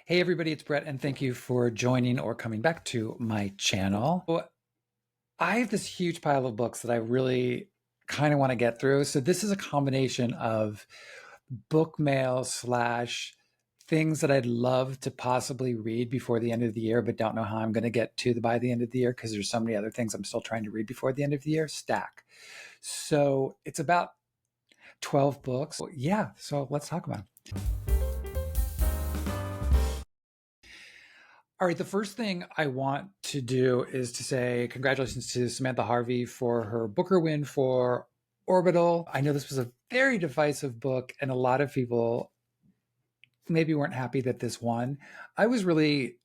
Hey everybody, it's Brett, and thank you for joining or coming back to my channel. I have this huge pile of books that I really kind of want to get through. So this is a combination of book mail slash things that I'd love to possibly read before the end of the year, but don't know how I'm going to get to by the end of the year because there's so many other things I'm still trying to read before the end of the year. Stack. So it's about 12 books. Yeah, so let's talk about them. All right, the first thing I want to do is to say congratulations to Samantha Harvey for her Booker win for Orbital. I know this was a very divisive book, and a lot of people maybe weren't happy that this won. I was really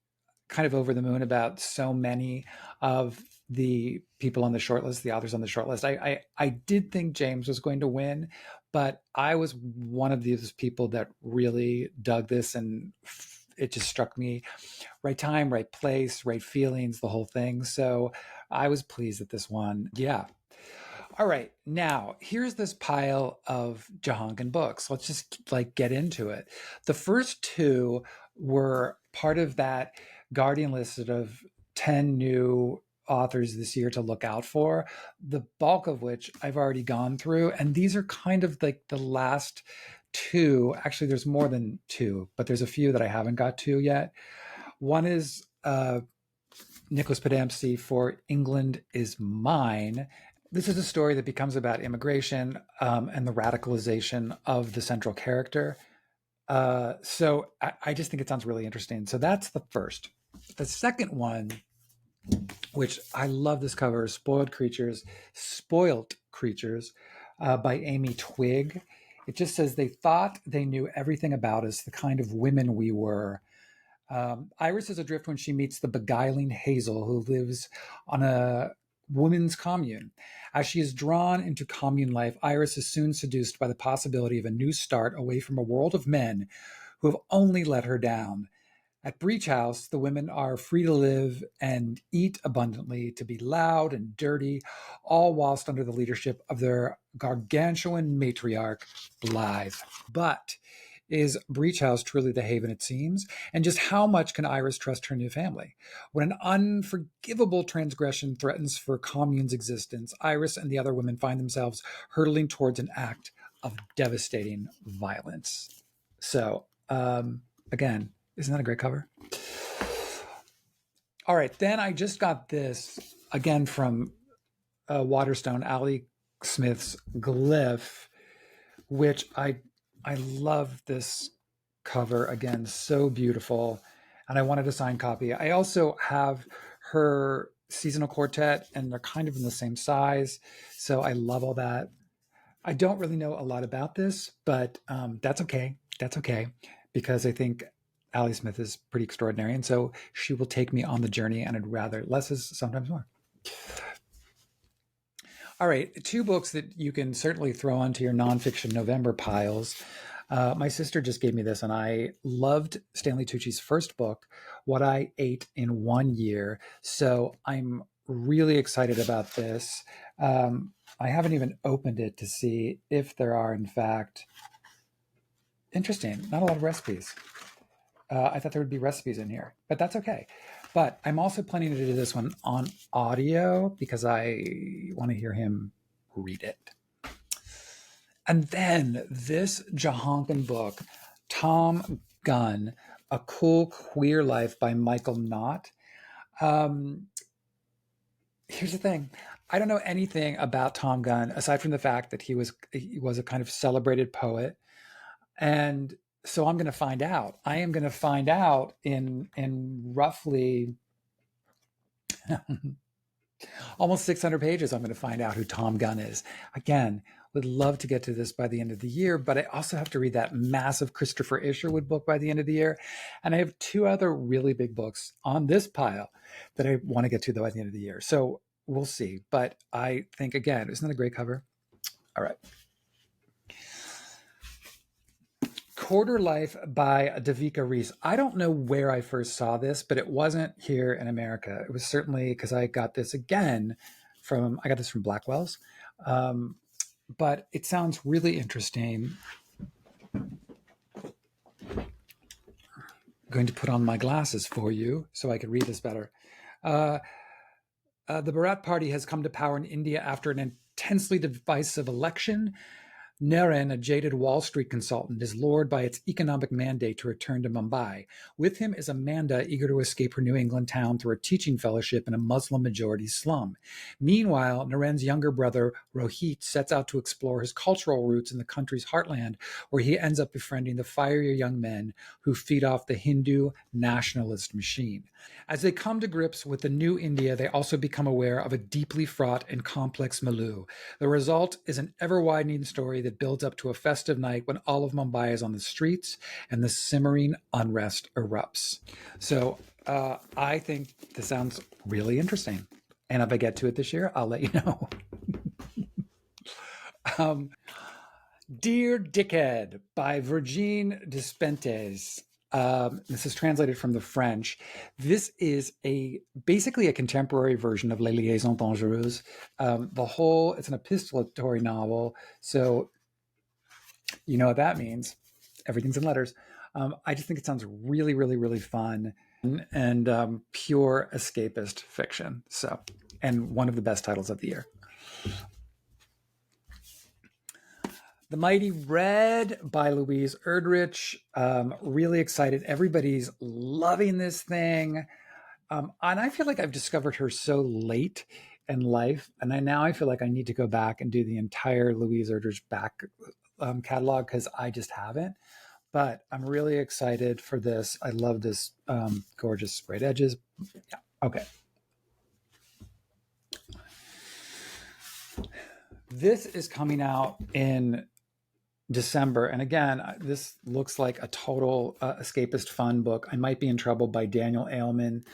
kind of over the moon about so many of the people on the shortlist, the authors on the shortlist. I did think James was going to win, but I was one of these people that really dug this, and it just struck me right time, right place, right feelings, the whole thing. So I was pleased that this one. Yeah. All right. Now, here's this pile of Jahangan books. Let's just get into it. The first two were part of that Guardian list of 10 new authors this year to look out for, the bulk of which I've already gone through. And these are kind of like the last two. Actually, there's more than two, but there's a few that I haven't got to yet. One is Nicholas Pedamsey for England is Mine. This is a story that becomes about immigration and the radicalization of the central character. So I just think it sounds really interesting. So that's the first. The second one, which I love this cover, Spoilt Creatures by Amy Twigg. It just says they thought they knew everything about us, the kind of women we were. Iris is adrift when she meets the beguiling Hazel, who lives on a women's commune. As she is drawn into commune life, Iris is soon seduced by the possibility of a new start away from a world of men who have only let her down. At Breach House, the women are free to live and eat abundantly, to be loud and dirty, all whilst under the leadership of their gargantuan matriarch, Blythe. But is Breach House truly the haven it seems? And just how much can Iris trust her new family? When an unforgivable transgression threatens for Commune's existence, Iris and the other women find themselves hurtling towards an act of devastating violence. So, again, isn't that a great cover? All right, then I just got this again from Waterstone, Ali Smith's Glyph, which I love this cover again, so beautiful, and I wanted a signed copy. I also have her seasonal quartet, and they're kind of in the same size, so I love all that. I don't really know a lot about this, but that's okay. That's okay, because I think Ali Smith is pretty extraordinary, and so she will take me on the journey, and I'd rather less is sometimes more. All right, two books that you can certainly throw onto your nonfiction November piles. My sister just gave me this, and I loved Stanley Tucci's first book, What I Ate in 1 Year. So I'm really excited about this. I haven't even opened it to see if there are, in fact, interesting, not a lot of recipes. I thought there would be recipes in here, but that's okay. But I'm also planning to do this one on audio because I want to hear him read it. And then this Jahankan book, Tom Gunn, A Cool Queer Life by Michael Knott. Here's the thing. I don't know anything about Tom Gunn aside from the fact that he was a kind of celebrated poet. And so I'm going to find out. I am going to find out in roughly almost 600 pages. I'm going to find out who Tom Gunn is. Again, would love to get to this by the end of the year, but I also have to read that massive Christopher Isherwood book by the end of the year. And I have two other really big books on this pile that I want to get to, though, by the end of the year. So we'll see. But I think, again, isn't that a great cover? All right. Quarter Life by Davika Reese. I don't know where I first saw this, but it wasn't here in America. It was certainly because I got this again from Blackwell's. But it sounds really interesting. going to put on my glasses for you so I can read this better. Uh, the Bharat Party has come to power in India after an intensely divisive election. Naren, a jaded Wall Street consultant, is lured by its economic mandate to return to Mumbai. With him is Amanda, eager to escape her New England town through a teaching fellowship in a Muslim majority slum. Meanwhile, Naren's younger brother, Rohit, sets out to explore his cultural roots in the country's heartland, where he ends up befriending the fiery young men who feed off the Hindu nationalist machine. As they come to grips with the new India, they also become aware of a deeply fraught and complex milieu. The result is an ever-widening story that builds up to a festive night when all of Mumbai is on the streets and the simmering unrest erupts. So I think this sounds really interesting. And if I get to it this year, I'll let you know. Dear Dickhead by Virginie Despentes. This is translated from the French. This is basically a contemporary version of Les Liaisons Dangereuses. It's an epistolatory novel, so you know what that means. Everything's in letters. I just think it sounds really, really, really fun and pure escapist fiction. So, and one of the best titles of the year. The Mighty Red by Louise Erdrich. Really excited. Everybody's loving this thing. And I feel like I've discovered her so late in life. And I feel like I need to go back and do the entire Louise Erdrich back catalog because I just haven't. But I'm really excited for this. I love this gorgeous sprayed edges. Yeah, okay. This is coming out in December. And again, this looks like a total escapist fun book. I Might Be in Trouble by Daniel Ailman.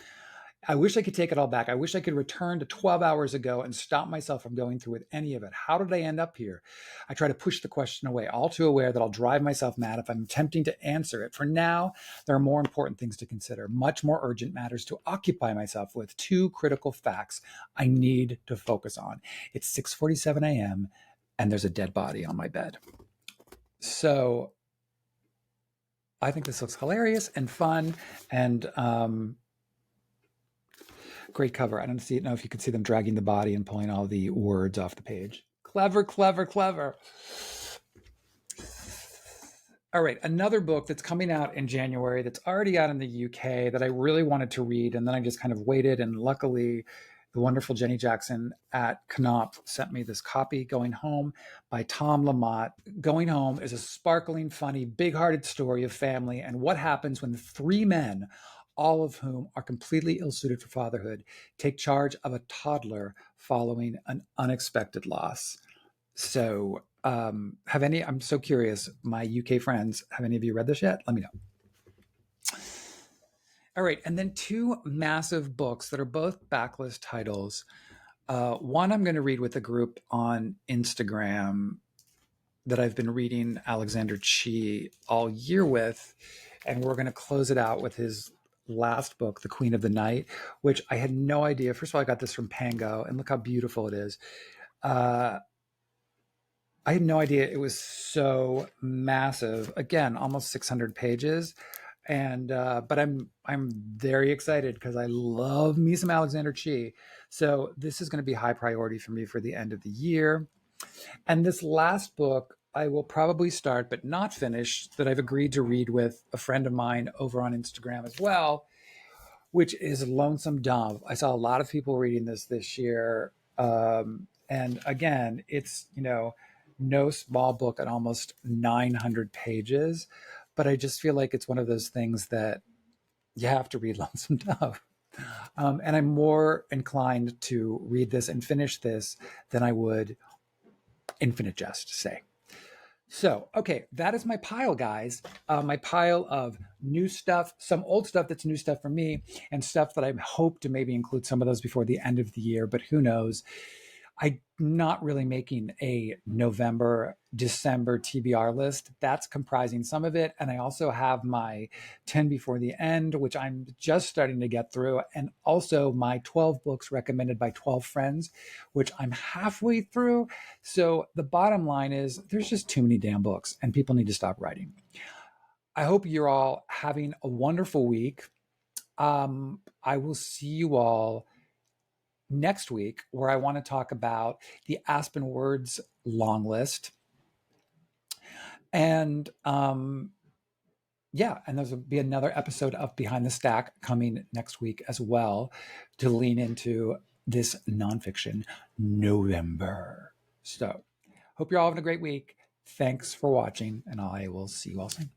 I wish I could take it all back. I wish I could return to 12 hours ago and stop myself from going through with any of it. How did I end up here? I try to push the question away, all too aware that I'll drive myself mad if I'm attempting to answer it. For now, there are more important things to consider, much more urgent matters to occupy myself with, two critical facts I need to focus on. It's 6:47 a.m. and there's a dead body on my bed. So I think this looks hilarious and fun and great cover. I don't know if you can see them dragging the body and pulling all the words off the page. Clever, clever, clever. All right, another book that's coming out in January that's already out in the UK that I really wanted to read, and then I just kind of waited, and luckily the wonderful Jenny Jackson at Knopf sent me this copy, Going Home by Tom Lamott. Going Home is a sparkling, funny, big-hearted story of family and what happens when three men, all of whom are completely ill-suited for fatherhood, take charge of a toddler following an unexpected loss. So I'm so curious, my UK friends, have any of you read this yet? Let me know. All right, and then two massive books that are both backlist titles. One I'm going to read with a group on Instagram that I've been reading Alexander Chee all year with, and we're going to close it out with his last book, The Queen of the Night, which I had no idea. First of all, I got this from Pango, and look how beautiful it is. I had no idea it was so massive. Again, almost 600 pages. And but I'm very excited because I love me some Alexander Chee. So this is going to be high priority for me for the end of the year. And this last book I will probably start but not finish, that I've agreed to read with a friend of mine over on Instagram as well, which is Lonesome Dove. I saw a lot of people reading this year. And again, it's, no small book at almost 900 pages. But I just feel like it's one of those things that you have to read Lonesome Dove. And I'm more inclined to read this and finish this than I would Infinite Jest, say. So, okay, that is my pile, guys. My pile of new stuff, some old stuff that's new stuff for me, and stuff that I hope to maybe include some of those before the end of the year, but who knows. I'm not really making a November, December TBR list. That's comprising some of it. And I also have my 10 before the end, which I'm just starting to get through. And also my 12 books recommended by 12 friends, which I'm halfway through. So the bottom line is there's just too many damn books and people need to stop writing. I hope you're all having a wonderful week. I will see you all next week, where I want to talk about the Aspen Words long list. And yeah, and there'll be another episode of Behind the Stack coming next week as well, to lean into this nonfiction November. So, hope you're all having a great week. Thanks for watching, and I will see you all soon.